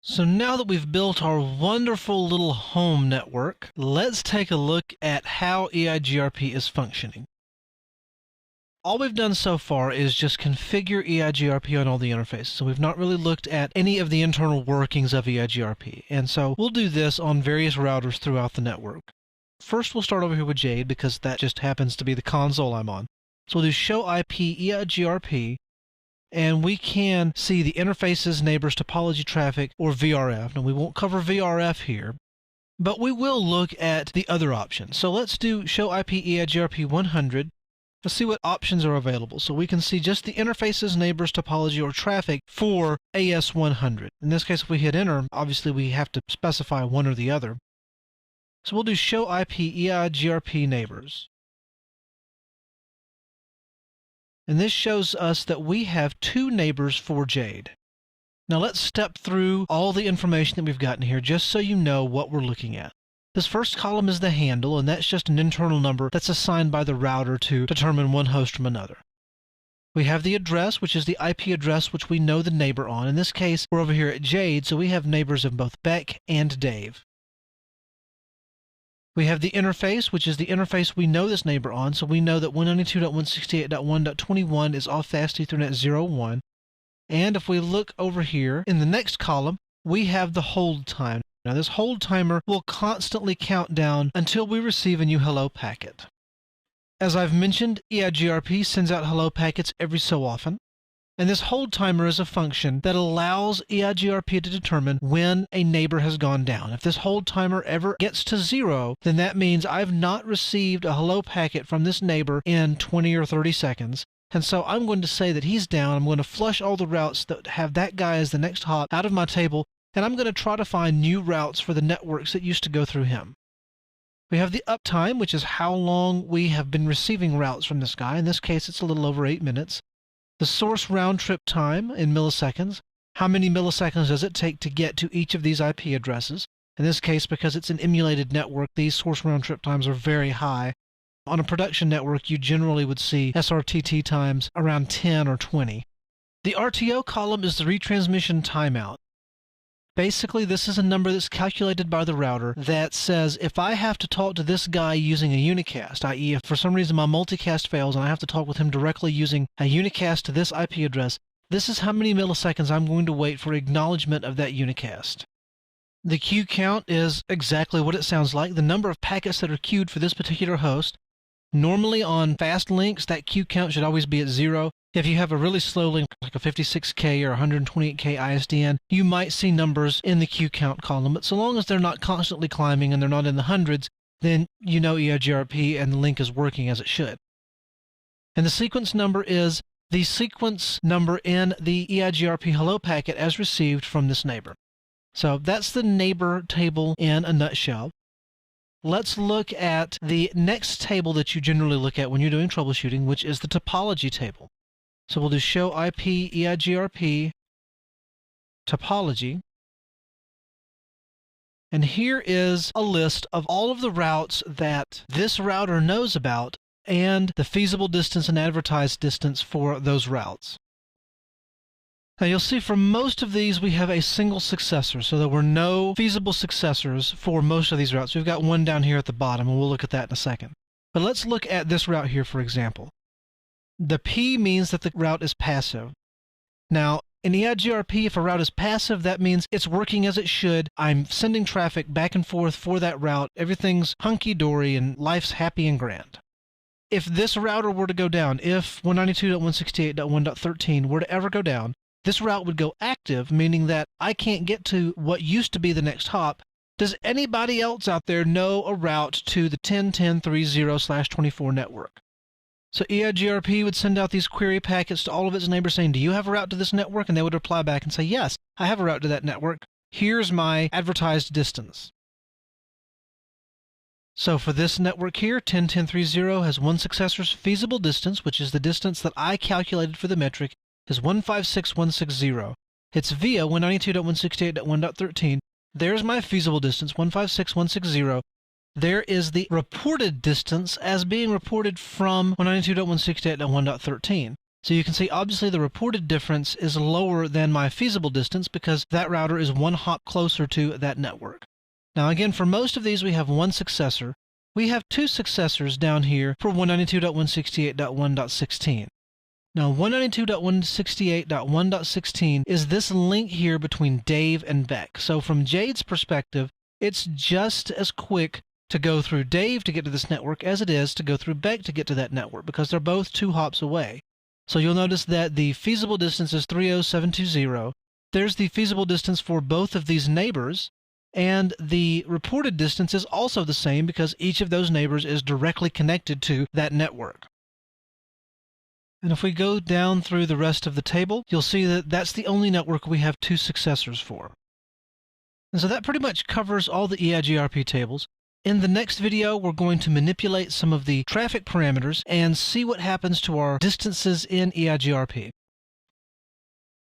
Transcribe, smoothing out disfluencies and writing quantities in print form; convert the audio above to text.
So now that we've built our wonderful little home network, let's take a look at how EIGRP is functioning. All we've done so far is just configure EIGRP on all the interfaces, so we've not really looked at any of the internal workings of EIGRP, and so we'll do this on various routers throughout the network. First we'll start over here with Jade, because that just happens to be the console I'm on. So we'll do show IP EIGRP, and we can see the interfaces, neighbors, topology, traffic, or VRF. Now we won't cover VRF here, but we will look at the other options. So let's do show IP EIGRP 100. Let's see what options are available. So we can see just the interfaces, neighbors, topology, or traffic for AS100. In this case, if we hit enter, obviously we have to specify one or the other. So we'll do show IP EIGRP neighbors. And this shows us that we have two neighbors for Jade. Now let's step through all the information that we've gotten here just so you know what we're looking at. This first column is the handle, and that's just an internal number that's assigned by the router to determine one host from another. We have the address, which is the IP address which we know the neighbor on. In this case, we're over here at Jade, so we have neighbors of both Beck and Dave. We have the interface, which is the interface we know this neighbor on, so we know that 192.168.1.21 is off Fast Ethernet 01. And if we look over here in the next column, we have the hold time. Now this hold timer will constantly count down until we receive a new hello packet. As I've mentioned, EIGRP sends out hello packets every so often, and this hold timer is a function that allows EIGRP to determine when a neighbor has gone down. If this hold timer ever gets to 0, then that means I've not received a hello packet from this neighbor in 20 or 30 seconds. And so I'm going to say that he's down. I'm going to flush all the routes that have that guy as the next hop out of my table, and I'm going to try to find new routes for the networks that used to go through him. We have the uptime, which is how long we have been receiving routes from this guy. In this case, it's a little over 8 minutes. The source round trip time in milliseconds. How many milliseconds does it take to get to each of these IP addresses? In this case, because it's an emulated network, these source round trip times are very high. On a production network, you generally would see SRTT times around 10 or 20. The RTO column is the retransmission timeout. Basically, this is a number that's calculated by the router that says if I have to talk to this guy using a unicast, i.e. if for some reason my multicast fails and I have to talk with him directly using a unicast to this IP address, this is how many milliseconds I'm going to wait for acknowledgement of that unicast. The queue count is exactly what it sounds like, the number of packets that are queued for this particular host. Normally on fast links, that queue count should always be at 0. If you have a really slow link, like a 56K or 128K ISDN, you might see numbers in the queue count column, but so long as they're not constantly climbing and they're not in the hundreds, then you know EIGRP and the link is working as it should. And the sequence number is the sequence number in the EIGRP hello packet as received from this neighbor. So that's the neighbor table in a nutshell. Let's look at the next table that you generally look at when you're doing troubleshooting, which is the topology table. So we'll do show IP EIGRP topology. And here is a list of all of the routes that this router knows about and the feasible distance and advertised distance for those routes. Now you'll see for most of these we have a single successor, so there were no feasible successors for most of these routes. We've got one down here at the bottom, and we'll look at that in a second. But let's look at this route here, for example. The P means that the route is passive. Now, in EIGRP, if a route is passive, that means it's working as it should. I'm sending traffic back and forth for that route. Everything's hunky-dory and life's happy and grand. If this router were to go down, if 192.168.1.13 were to ever go down, this route would go active, meaning that I can't get to what used to be the next hop. Does anybody else out there know a route to the 10.10.30/24 network? So EIGRP would send out these query packets to all of its neighbors saying, do you have a route to this network? And they would reply back and say, yes, I have a route to that network. Here's my advertised distance. So for this network here, 10.10.30 has one successor's feasible distance, which is the distance that I calculated for the metric, is 156.160. It's via 192.168.1.13. There's my feasible distance, 156.160. There is the reported distance as being reported from 192.168.1.13. So you can see obviously the reported difference is lower than my feasible distance because that router is one hop closer to that network. Now again, for most of these we have one successor. We have two successors down here for 192.168.1.16. Now 192.168.1.16 is this link here between Dave and Beck. So from Jade's perspective, it's just as quick to go through Dave to get to this network as it is to go through Beck to get to that network because they're both 2 hops away. So you'll notice that the feasible distance is 30720. There's the feasible distance for both of these neighbors, and the reported distance is also the same because each of those neighbors is directly connected to that network. And if we go down through the rest of the table, you'll see that that's the only network we have 2 successors for. And so that pretty much covers all the EIGRP tables. In the next video, we're going to manipulate some of the traffic parameters and see what happens to our distances in EIGRP.